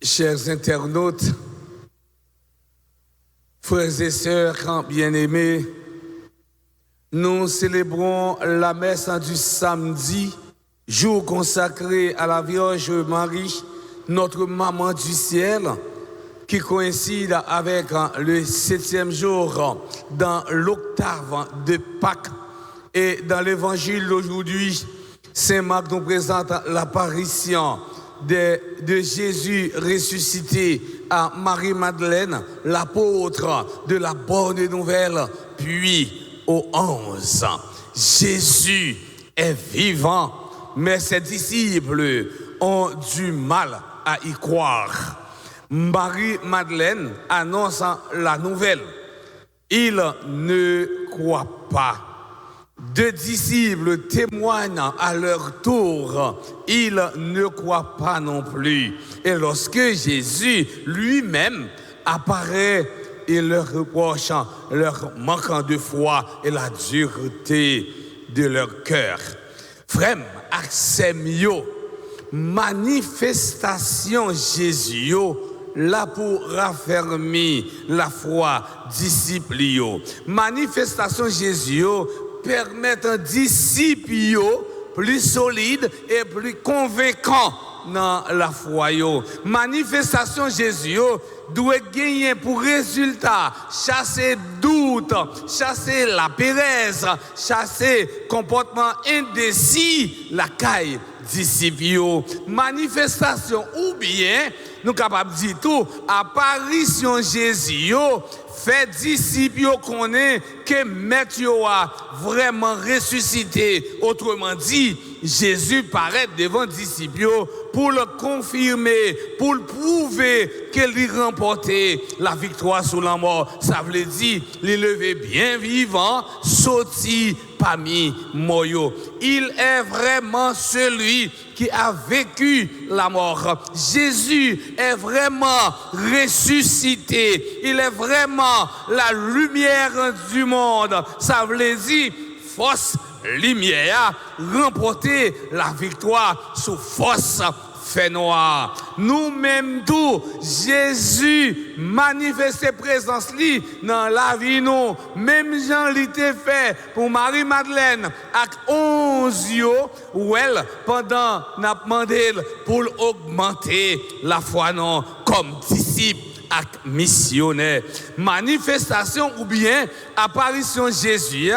Chers internautes, frères et sœurs bien-aimés, nous célébrons la messe du samedi, jour consacré à la Vierge Marie, notre maman du ciel, qui coïncide avec le 7e jour dans l'octave de Pâques. Et dans l'évangile d'aujourd'hui, Saint Marc nous présente l'apparition de Jésus ressuscité à Marie-Madeleine, l'apôtre de la bonne nouvelle, puis aux 11. Jésus est vivant, mais ses disciples ont du mal à y croire. Marie-Madeleine annonce la nouvelle. Il ne croit pas. Deux disciples témoignent à leur tour. Ils ne croient pas non plus. Et lorsque Jésus lui-même apparaît, il leur reproche leur manque de foi et la dureté de leur cœur. Frère, Axemio, manifestation Jésus, là pour raffermir la foi disciple. Manifestation Jésus permettent un disciple plus solide et plus convaincant dans la foi. Manifestation Jésus doit gagner pour résultat chasser doute, chasser la pérèse, chasser comportement indécis, la caille disciple. Manifestation ou bien nous capables de dire tout apparition Jésus fait disciples connaît que Maître a vraiment ressuscité. Autrement dit, Jésus paraît devant disciples pour le confirmer, pour le prouver qu'il a remporté la victoire sur la mort. Ça veut dire, il levé bien vivant, sorti parmi moyo. Il est vraiment celui qui a vécu la mort. Jésus est vraiment ressuscité. Il est vraiment la lumière du monde. Ça veut dire, force lumière, remporter la victoire sous force fait noir. Nous-mêmes tout, Jésus manifeste présence li dans la vie nous. Même Jean l'était fait pour Marie-Madeleine avec 11 yo, ou elle, pendant n'a demandé pour augmenter la foi non comme disciple. Missionnaire. Manifestation ou bien apparition Jésus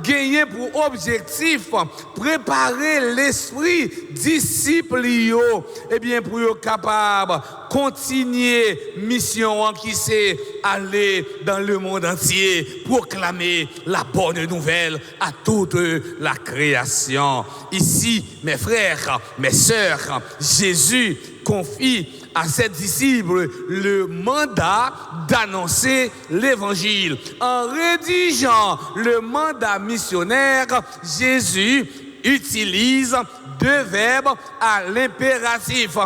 gagné pour objectif préparer l'esprit disciple et bien pour être capable continuer mission qui c'est aller dans le monde entier proclamer la bonne nouvelle à toute la création. Ici mes frères, mes sœurs, Jésus confie à ses disciples le mandat d'annoncer l'évangile. En rédigeant le mandat missionnaire, Jésus utilise deux verbes à l'impératif.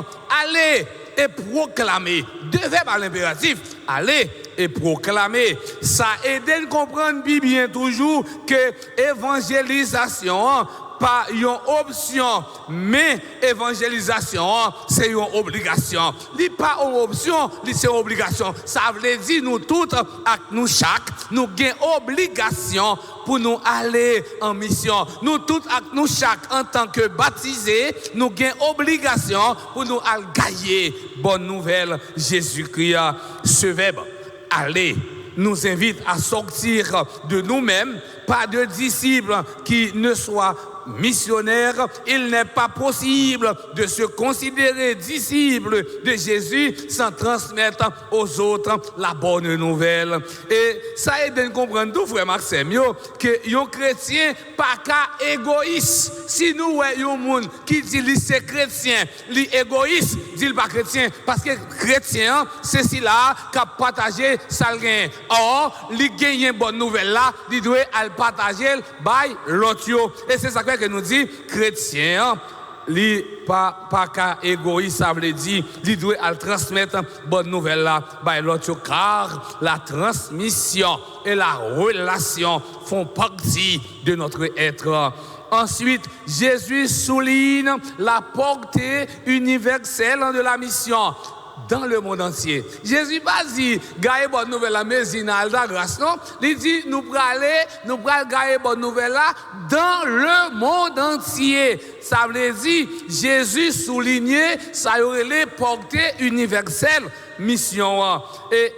Aller et proclamer. Deux verbes à l'impératif. Aller et proclamer. Ça aide à comprendre bien toujours que évangélisation pas une option, mais évangélisation, c'est une obligation. Ce n'est pas une option, c'est une obligation. Ça veut dire nous toutes, nous chaque, nous avons obligation pour nous aller en mission. Nous toutes, nous chaque, en tant que baptisés, nous avons obligation pour nous aller gagner. Bonne nouvelle, Jésus-Christ, ce verbe, aller, nous invite à sortir de nous-mêmes, pas de disciples qui ne soient missionnaire, il n'est pas possible de se considérer disciple de Jésus sans transmettre aux autres la bonne nouvelle. Et ça aide à comprendre tout, frère Maxime, que un chrétien pas qu'à égoïste. Si nous voyons un monde qui dit qu'il est chrétien, il est égoïste, dit pas chrétien, parce que chrétien, c'est celui là qui a partagé sa gain. Or, il gagne une bonne nouvelle là, il doit le partager by l'autre. Et c'est ça que nous dit chrétien, li pas qu'à égoïste, ça veut dire il doit transmettre bonne nouvelle là by l'autre, car la transmission et la relation font partie de notre être. Ensuite, Jésus souligne la portée universelle de la mission. dans le monde entier. Jésus pas dit gagne bonne nouvelle la mésinal la grâce non, il dit nous pral aller, nous pral gagne bonne nouvelle là dans le monde entier. Ça veut dire Jésus soulignait ça aurait les portée universelle mission et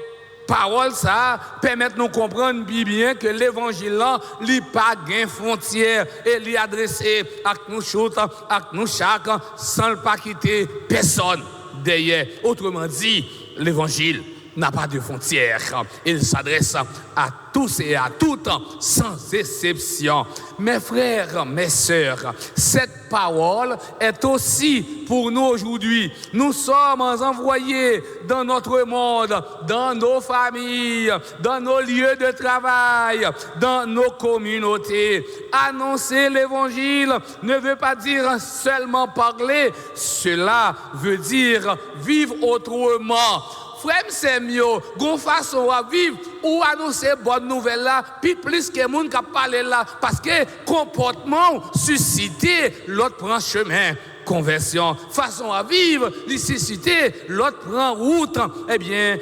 parole ça permet nous comprendre bien que l'évangile là li pas gain frontière et li adressé à nous toutes à nous chaque sans pas quitter personne derrière. Autrement dit, l'évangile n'a pas de frontières. Il s'adresse à tous et à toutes sans exception. Mes frères, mes sœurs, cette parole est aussi pour nous aujourd'hui. Nous sommes envoyés dans notre monde, dans nos familles, dans nos lieux de travail, dans nos communautés. Annoncer l'évangile ne veut pas dire seulement parler, cela veut dire vivre autrement. Frère, c'est mieux, gon façon à vivre ou annoncer bonne nouvelle là, puis plus que monde qui parle là, parce que comportement suscité, l'autre prend chemin. Conversion, façon à vivre, nécessité, l'autre prend route, eh bien,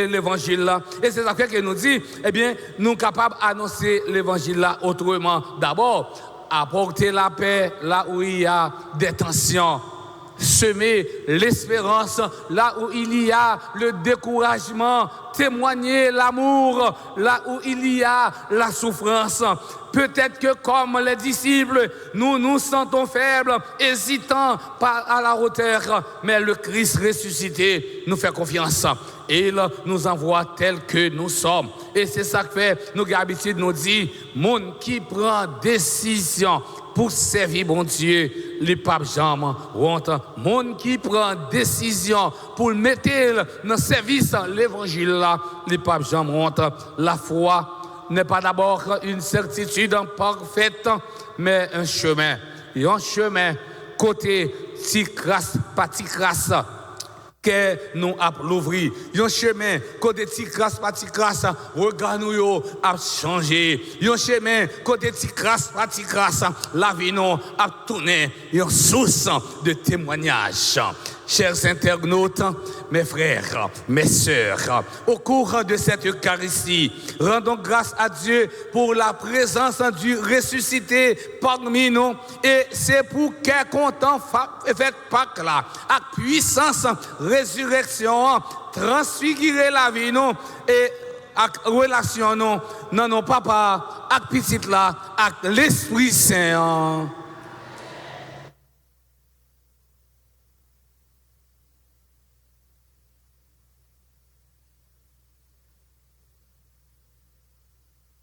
l'évangile là. Et c'est ça que nous dit, eh bien, nous sommes capables d'annoncer l'évangile là autrement. D'abord, apporter la paix là où il y a des tensions. Semer l'espérance là où il y a le découragement, témoigner l'amour là où il y a la souffrance. Peut-être que comme les disciples, nous nous sentons faibles, hésitants à la hauteur, mais le Christ ressuscité nous fait confiance. Et il nous envoie tels que nous sommes. Et c'est ça que fait, nous avons l'habitude de nous dire, monde qui prend décision pour servir bon Dieu, les papes jamais honte. Monde qui prend décision pour mettre dans le service l'évangile là, les papes jamais honte. La foi n'est pas d'abord une certitude parfaite, mais un chemin. Et un chemin côté ticrasse, pas ticrasse, que nous avons l'ouvrir. Un chemin côté ticrasse, pas ticrasse, regard nous a changé. Un chemin côté ticrasse, pas ticrasse, la vie nous a tourné. Une source de témoignage. Chers internautes, mes frères, mes sœurs, au cours de cette Eucharistie, rendons grâce à Dieu pour la présence du ressuscité parmi nous. Et c'est pour qu'un content fait Pâques là, à puissance résurrection, transfigurer la vie nous et à relation nous, non, papa, à petit là, à l'Esprit Saint.